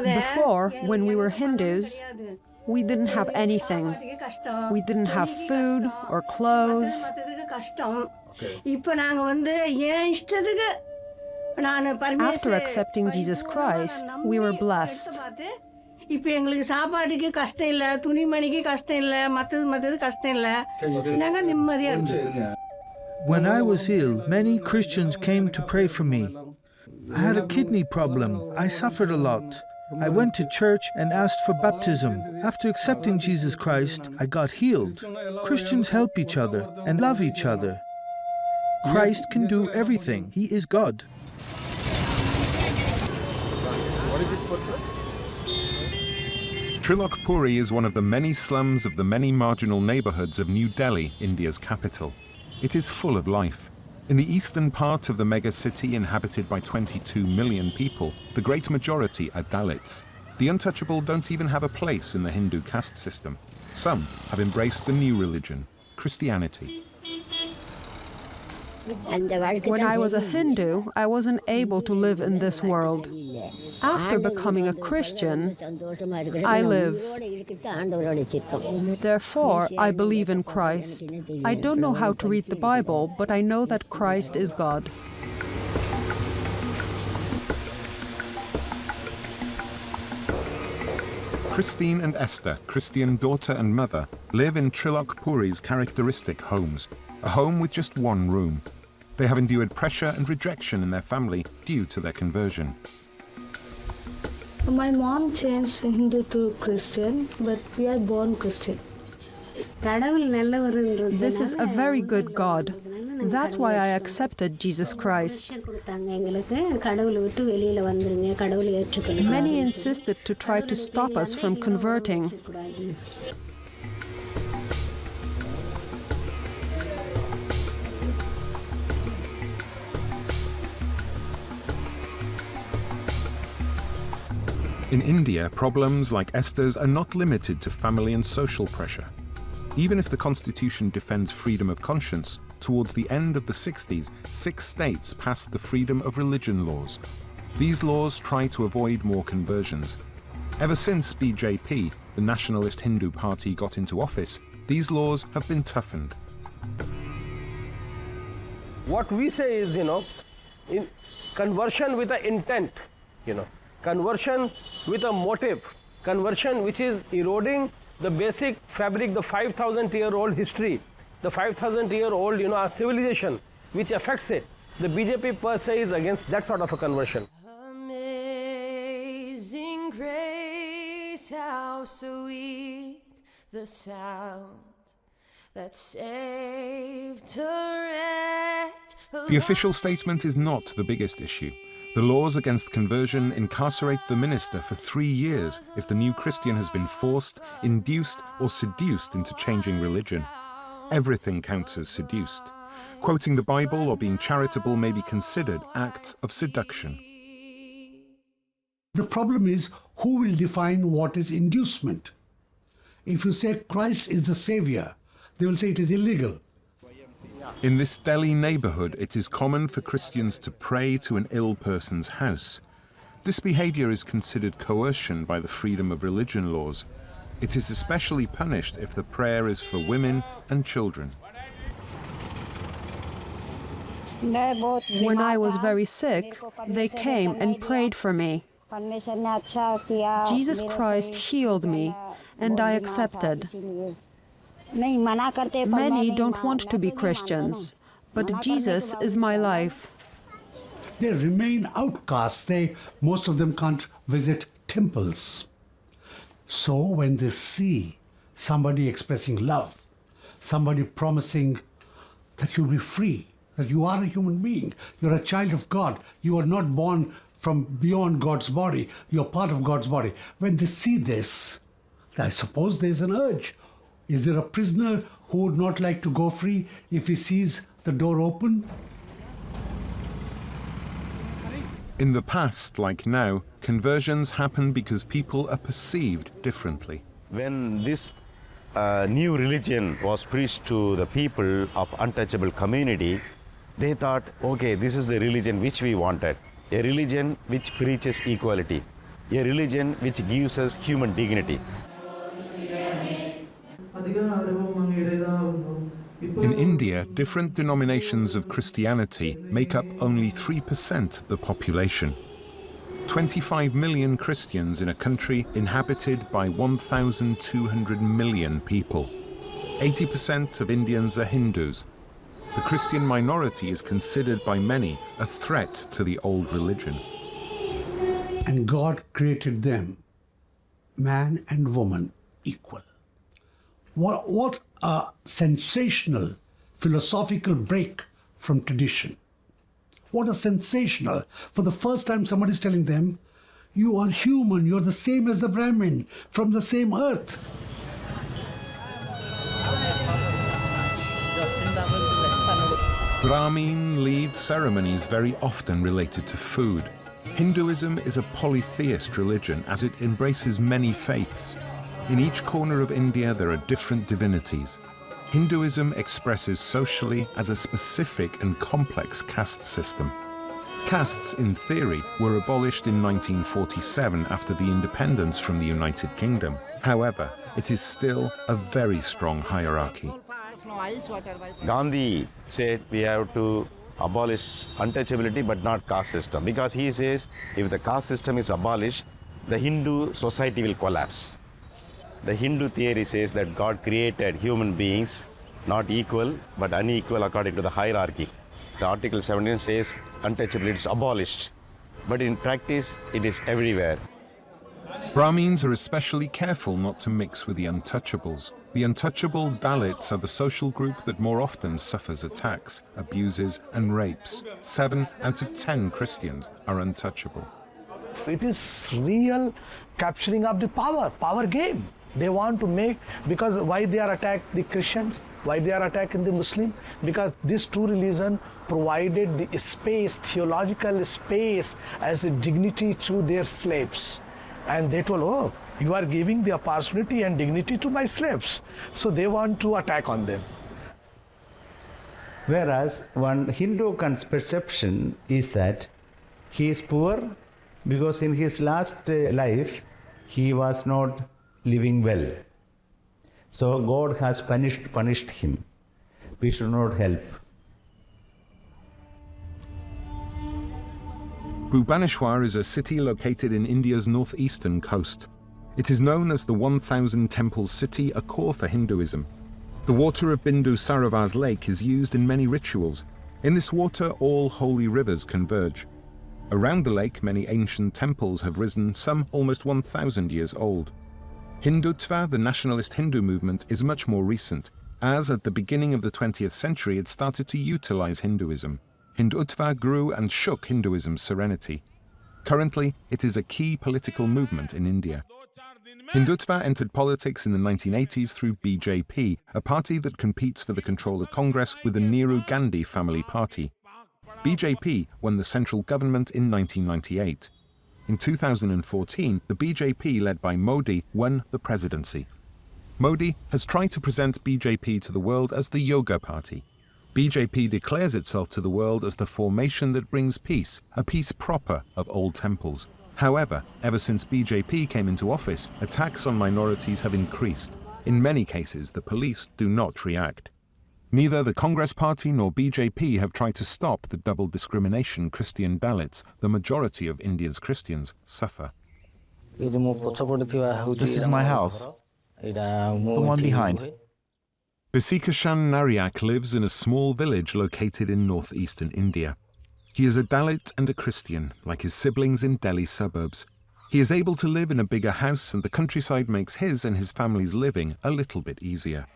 Before, when we were Hindus, we didn't have anything. We didn't have food or clothes. After accepting Jesus Christ, we were blessed. When I was ill, many Christians came to pray for me. I had a kidney problem. I suffered a lot. I went to church and asked for baptism. After accepting Jesus Christ, I got healed. Christians help each other and love each other. Christ can do everything. He is God. Trilokpuri is one of the many slums of the many marginal neighborhoods of New Delhi, India's capital. It is full of life. In the eastern part of the mega-city inhabited by 22 million people, the great majority are Dalits. The untouchable don't even have a place in the Hindu caste system. Some have embraced the new religion, Christianity. When I was a Hindu, I wasn't able to live in this world. After becoming a Christian, I live. Therefore, I believe in Christ. I don't know how to read the Bible, but I know that Christ is God. Christine and Esther, Christian daughter and mother, live in Trilokpuri's characteristic homes, a home with just one room. They have endured pressure and rejection in their family due to their conversion. My mom changed Hindu to Christian, but we are born Christian. This is a very good God. That's why I accepted Jesus Christ. Many insisted to try to stop us from converting. In India, problems like Esther's are not limited to family and social pressure. Even if the constitution defends freedom of conscience, towards the end of the 60s, 6 states passed the freedom of religion laws. These laws try to avoid more conversions. Ever since BJP, the nationalist Hindu party, got into office, these laws have been toughened. What we say is, in conversion with an intent, conversion with a motive, conversion which is eroding the basic fabric, the 5,000-year-old history, the 5,000-year-old, our civilization, which affects it. The BJP per se is against that sort of a conversion. Amazing grace, how sweet the sound that saved a wretch. The official statement is not the biggest issue. The laws against conversion incarcerate the minister for 3 years if the new Christian has been forced, induced, or seduced into changing religion. Everything counts as seduced. Quoting the Bible or being charitable may be considered acts of seduction. The problem is, who will define what is inducement? If you say Christ is the Savior, they will say it is illegal. In this Delhi neighborhood, it is common for Christians to pray to an ill person's house. This behavior is considered coercion by the freedom of religion laws. It is especially punished if the prayer is for women and children. When I was very sick, they came and prayed for me. Jesus Christ healed me, and I accepted. Many don't want to be Christians, but Jesus is my life. They remain outcasts. Most of them can't visit temples. So when they see somebody expressing love, somebody promising that you'll be free, that you are a human being, you're a child of God, you are not born from beyond God's body, you're part of God's body. When they see this, I suppose there's an urge. Is there a prisoner who would not like to go free if he sees the door open? In the past, like now, conversions happen because people are perceived differently. When this new religion was preached to the people of untouchable community, They thought, okay, this is the religion which we wanted, a religion which preaches equality, a religion which gives us human dignity. In India, different denominations of Christianity make up only 3% of the population. 25 million Christians in a country inhabited by 1,200 million people. 80% of Indians are Hindus. The Christian minority is considered by many a threat to the old religion. And God created them, man and woman, equal. What a sensational philosophical break from tradition. What a sensational. For the first time somebody is telling them, you are human, you are the same as the Brahmin, from the same earth. Brahmin lead ceremonies very often related to food. Hinduism is a polytheist religion as it embraces many faiths. In each corner of India there are different divinities. Hinduism expresses socially as a specific and complex caste system. Castes, in theory, were abolished in 1947 after the independence from the United Kingdom. However, it is still a very strong hierarchy. Gandhi said we have to abolish untouchability but not caste system, because he says if the caste system is abolished, the Hindu society will collapse. The Hindu theory says that God created human beings not equal but unequal according to the hierarchy. The Article 17 says untouchability is abolished, but in practice it is everywhere. Brahmins are especially careful not to mix with the untouchables. The untouchable Dalits are the social group that more often suffers attacks, abuses and rapes. 7 out of 10 Christians are untouchable. It is real capturing of the power game. They want to make, because why they are attacked the Christians, why they are attacking the Muslim? Because this two religion provided the space, theological space as a dignity to their slaves. And they told, oh, you are giving the opportunity and dignity to my slaves. So they want to attack on them. Whereas one Hindu perception is that he is poor because in his last life he was not living well. So God has punished him. We should not help. Bhubaneswar is a city located in India's northeastern coast. It is known as the 1,000 Temple City, a core for Hinduism. The water of Bindu Sarovar's lake is used in many rituals. In this water, all holy rivers converge. Around the lake, many ancient temples have risen, some almost 1,000 years old. Hindutva, the nationalist Hindu movement, is much more recent, as at the beginning of the 20th century it started to utilize Hinduism. Hindutva grew and shook Hinduism's serenity. Currently, it is a key political movement in India. Hindutva entered politics in the 1980s through BJP, a party that competes for the control of Congress with the Nehru Gandhi family party. BJP won the central government in 1998. In 2014, the BJP, led by Modi, won the presidency. Modi has tried to present BJP to the world as the Yoga Party. BJP declares itself to the world as the formation that brings peace, a peace proper of old temples. However, ever since BJP came into office, attacks on minorities have increased. In many cases, the police do not react. Neither the Congress Party nor BJP have tried to stop the double discrimination Christian Dalits, the majority of India's Christians, suffer. This is my house, the one behind. Visikashan Nariak lives in a small village located in northeastern India. He is a Dalit and a Christian, like his siblings in Delhi suburbs. He is able to live in a bigger house, and the countryside makes his and his family's living a little bit easier.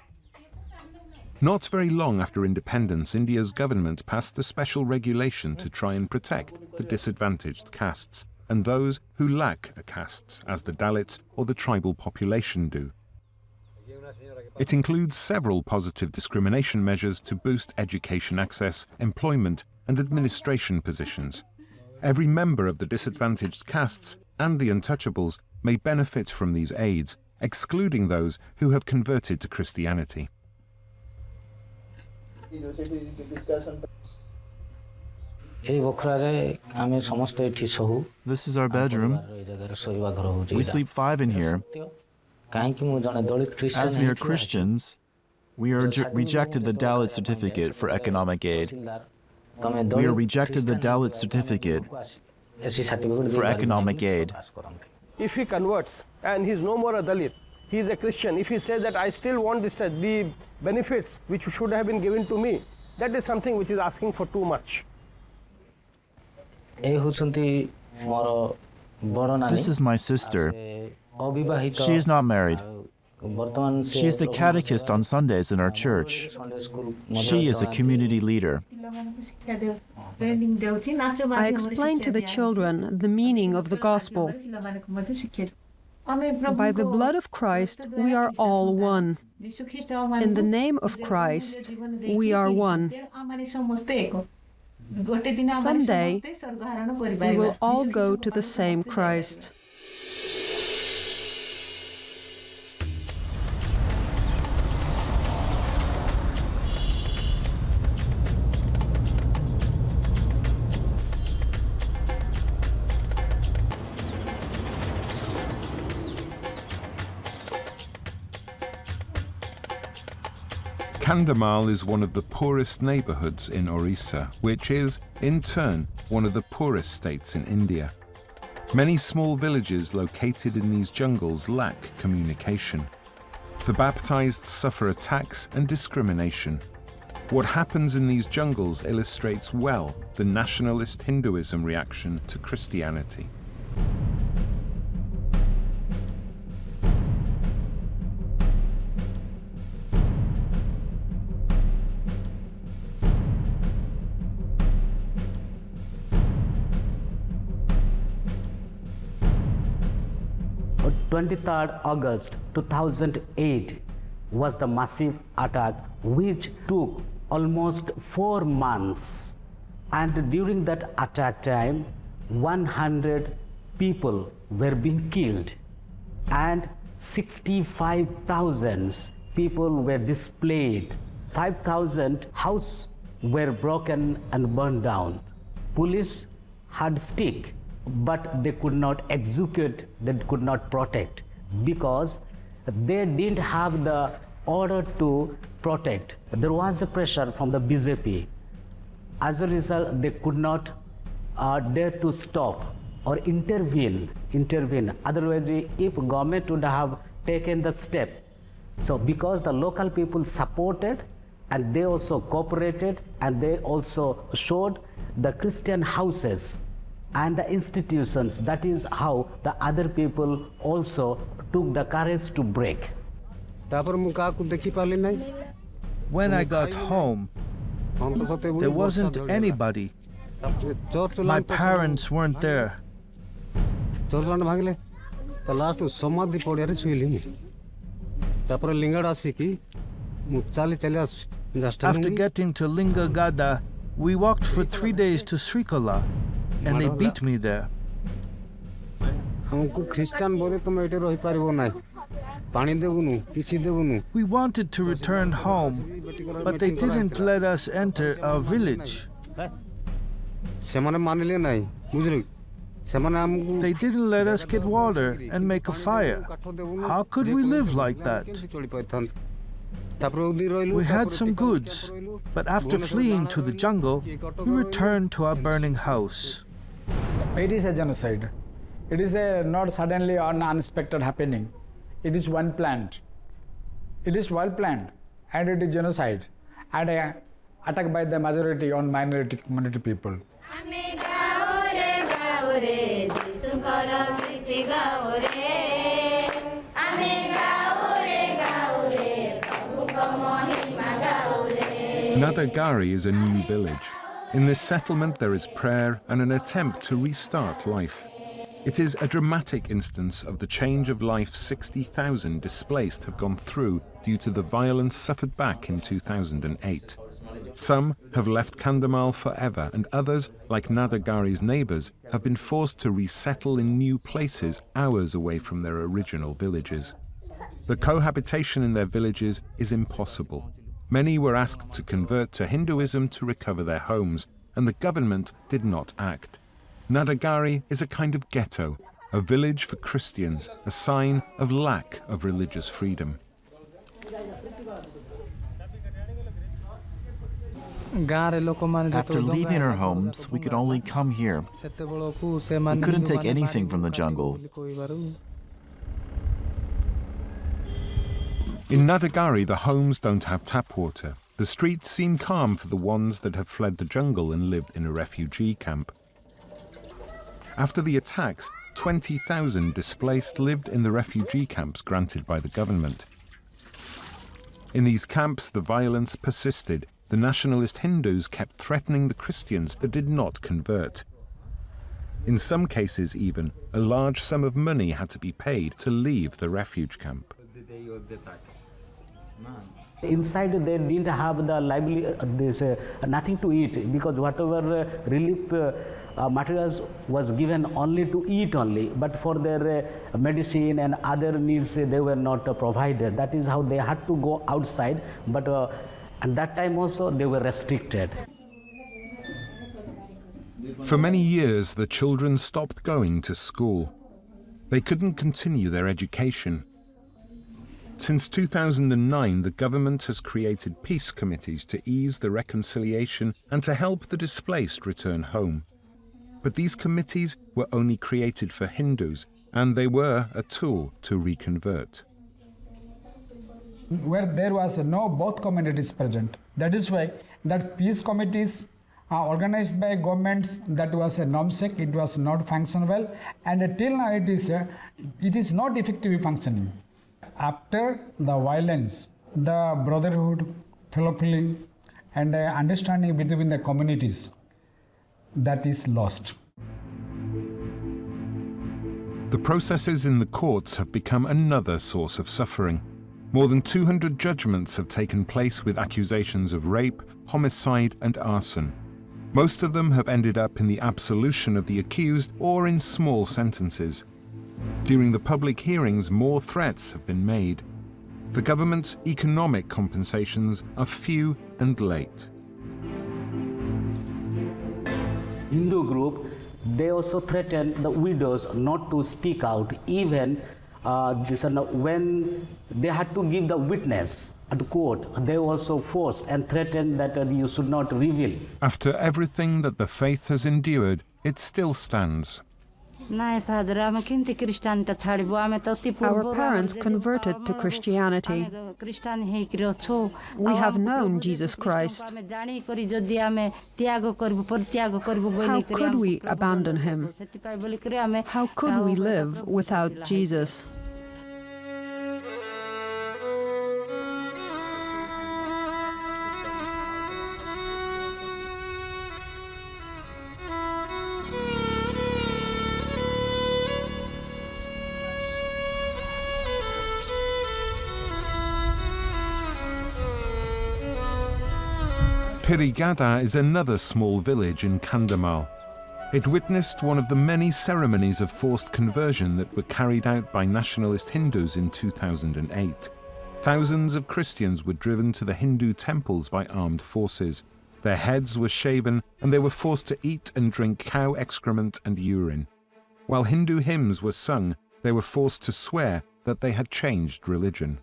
Not very long after independence, India's government passed a special regulation to try and protect the disadvantaged castes, and those who lack castes, as the Dalits or the tribal population do. It includes several positive discrimination measures to boost education access, employment, and administration positions. Every member of the disadvantaged castes and the untouchables may benefit from these aids, excluding those who have converted to Christianity. This is our bedroom. We sleep 5 in here. As we are Christians, we are rejected the Dalit certificate for economic aid. We are rejected the Dalit certificate for economic aid. If he converts and he's no more a Dalit, he is a Christian, if he says that I still want the benefits which should have been given to me, that is something which is asking for too much. This is my sister. She is not married. She is the catechist on Sundays in our church. She is a community leader. I explain to the children the meaning of the gospel. By the blood of Christ, we are all one. In the name of Christ, we are one. Someday, we will all go to the same Christ. Kandhamal is one of the poorest neighborhoods in Orissa, which is, in turn, one of the poorest states in India. Many small villages located in these jungles lack communication. The baptized suffer attacks and discrimination. What happens in these jungles illustrates well the nationalist Hinduism reaction to Christianity. On 23rd August 2008 was the massive attack which took almost 4 months, and during that attack time 100 people were being killed and 65,000 people were displaced. 5,000 houses were broken and burned down. Police had stick, but they could not execute, they could not protect, because they didn't have the order to protect. There was a pressure from the BJP. As a result, they could not dare to stop or intervene. Otherwise, if government would have taken the step. So because the local people supported and they also cooperated and they also showed the Christian houses and the institutions, that is how the other people also took the courage to break. When I got home, there wasn't anybody. My parents weren't there. After getting to Lingagada, we walked for 3 days to Srikala, and they beat me there. We wanted to return home, but they didn't let us enter our village. They didn't let us get water and make a fire. How could we live like that? We had some goods, but after fleeing to the jungle, we returned to our burning house. It is a genocide. It is not suddenly or unexpected happening. It is one planned. It is well planned, and it is genocide and attack by the majority on minority community people. Nadagari is a new village. In this settlement there is prayer and an attempt to restart life. It is a dramatic instance of the change of life 60,000 displaced have gone through due to the violence suffered back in 2008. Some have left Kandhamal forever, and others, like Nadagari's neighbours, have been forced to resettle in new places hours away from their original villages. The cohabitation in their villages is impossible. Many were asked to convert to Hinduism to recover their homes, and the government did not act. Nadagari is a kind of ghetto, a village for Christians, a sign of lack of religious freedom. After leaving our homes, we could only come here. We couldn't take anything from the jungle. In Nadagari, the homes don't have tap water. The streets seem calm for the ones that have fled the jungle and lived in a refugee camp. After the attacks, 20,000 displaced lived in the refugee camps granted by the government. In these camps, the violence persisted. The nationalist Hindus kept threatening the Christians that did not convert. In some cases even, a large sum of money had to be paid to leave the refuge camp. Inside they didn't have the nothing to eat, because whatever relief materials was given only to eat only, but for their medicine and other needs they were not provided. That is how they had to go outside, but at that time also they were restricted. For many years, the children stopped going to school. They couldn't continue their education. Since 2009, the government has created peace committees to ease the reconciliation and to help the displaced return home. But these committees were only created for Hindus, and they were a tool to reconvert. Where there was no both communities present. That is why that peace committees are organized by governments. That was a NOMSEC, it was not function well, and till now it is not effectively functioning. After the violence, the brotherhood, fellow feeling, and understanding between the communities, that is lost. The processes in the courts have become another source of suffering. More than 200 judgments have taken place with accusations of rape, homicide, and arson. Most of them have ended up in the absolution of the accused or in small sentences. During the public hearings, more threats have been made. The government's economic compensations are few and late. Hindu group, they also threaten the widows not to speak out, even when they had to give the witness at the court. They also forced and threatened that you should not reveal. After everything that the faith has endured, it still stands. Our parents converted to Christianity. We have known Jesus Christ. How could we abandon him? How could we live without Jesus? Pirigada is another small village in Kandhamal. It witnessed one of the many ceremonies of forced conversion that were carried out by nationalist Hindus in 2008. Thousands of Christians were driven to the Hindu temples by armed forces. Their heads were shaven and they were forced to eat and drink cow excrement and urine. While Hindu hymns were sung, they were forced to swear that they had changed religion.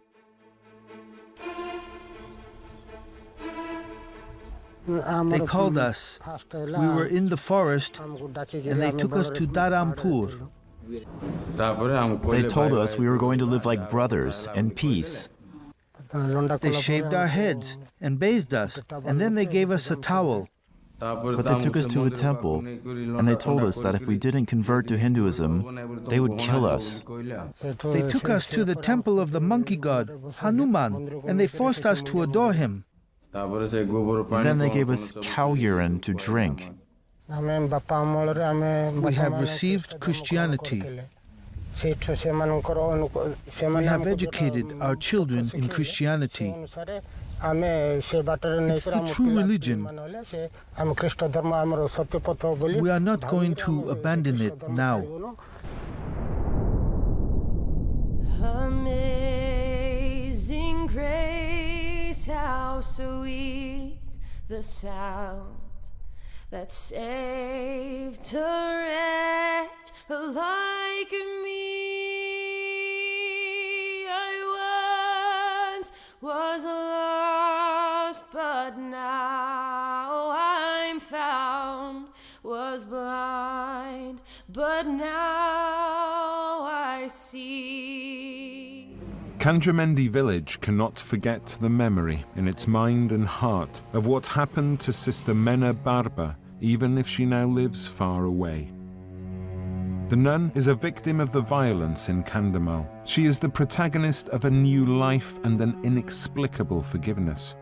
They called us. We were in the forest and they took us to Dharampur. They told us we were going to live like brothers in peace. They shaved our heads and bathed us, and then they gave us a towel. But they took us to a temple, and they told us that if we didn't convert to Hinduism, they would kill us. They took us to the temple of the monkey god, Hanuman, and they forced us to adore him. Then they gave us cow urine to drink. We have received Christianity. We have educated our children in Christianity. It's the true religion. We are not going to abandon it now. Amazing grace, how sweet the sound that saved a wretch like me. I once was lost, but now I'm found, was blind, but now I see. Kanjamendi village cannot forget the memory in its mind and heart of what happened to Sister Mena Barba, even if she now lives far away. The nun is a victim of the violence in Kandhamal. She is the protagonist of a new life and an inexplicable forgiveness.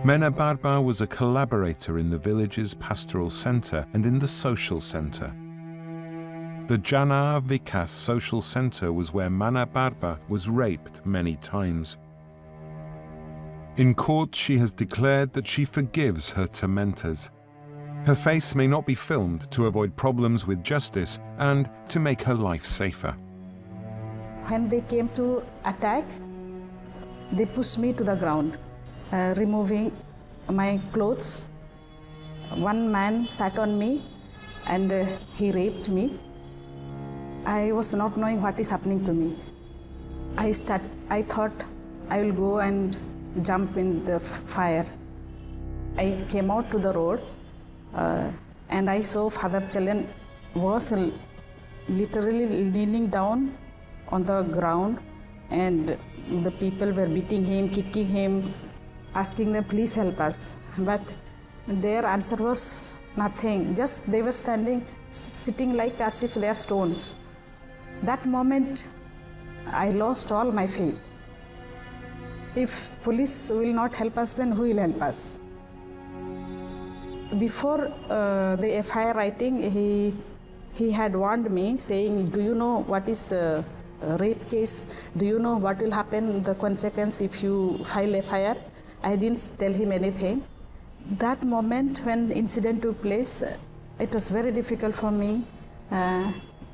Mena Barba was a collaborator in the village's pastoral centre and in the social centre. The Jana Vikas Social Centre was where Mena Barba was raped many times. In court, she has declared that she forgives her tormentors. Her face may not be filmed to avoid problems with justice and to make her life safer. When they came to attack, they pushed me to the ground, removing my clothes. One man sat on me and he raped me. I was not knowing what is happening to me. I thought I will go and jump in the fire. I came out to the road and I saw Father Chalen was literally kneeling down on the ground, and the people were beating him, kicking him, asking them, please help us. But their answer was nothing. Just they were standing, sitting like as if they are stones. That moment, I lost all my faith. If police will not help us, then who will help us? Before the FIR writing, he had warned me, saying, do you know what is a rape case? Do you know what will happen, the consequence if you file FIR? I didn't tell him anything. That moment when the incident took place, it was very difficult for me.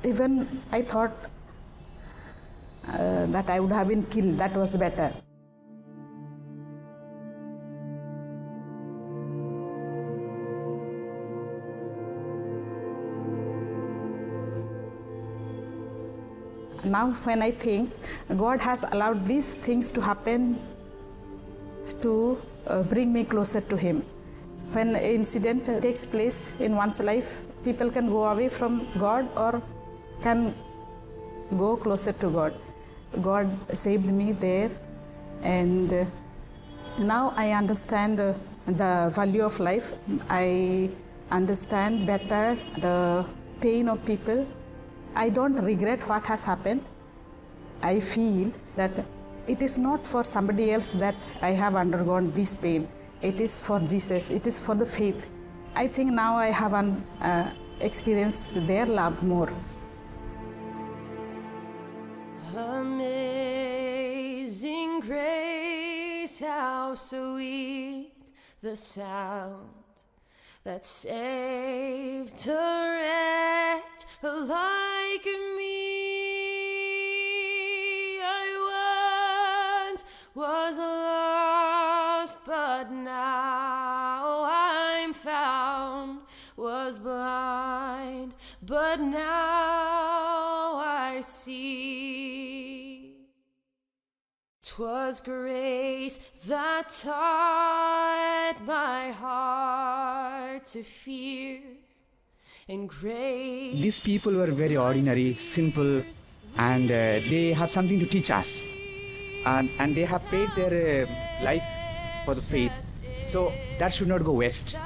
Even I thought that I would have been killed. That was better. Now when I think, God has allowed these things to happen to bring me closer to Him. When an incident takes place in one's life, people can go away from God or can go closer to God. God saved me there, and now I understand the value of life. I understand better the pain of people. I don't regret what has happened. I feel that it is not for somebody else that I have undergone this pain. It is for Jesus. It is for the faith. I think now I have experienced their love more. Amazing grace, how sweet the sound that saved a wretch like me. I once was lost, but now I'm found, was blind, but now I see. 'Twas grace that taught my heart to fear, and grace. These people were very ordinary, simple, and they have something to teach us. And they have paid their life for the faith. So that should not go waste.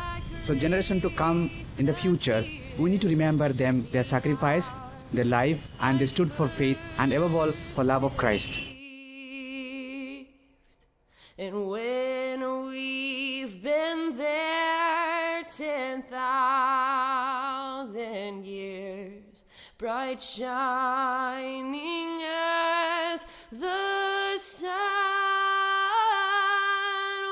So generation to come in the future, we need to remember them, their sacrifice, their life, and they stood for faith, and above all, for love of Christ. And when we've been there 10,000 years, bright shining as the sun,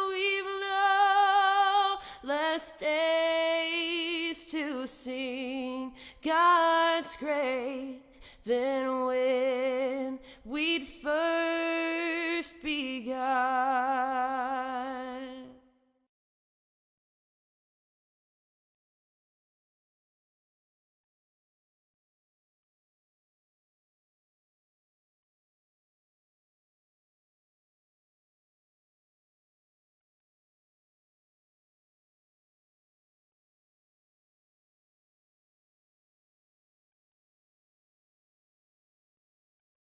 we've no less days to sing God's grace than when we'd first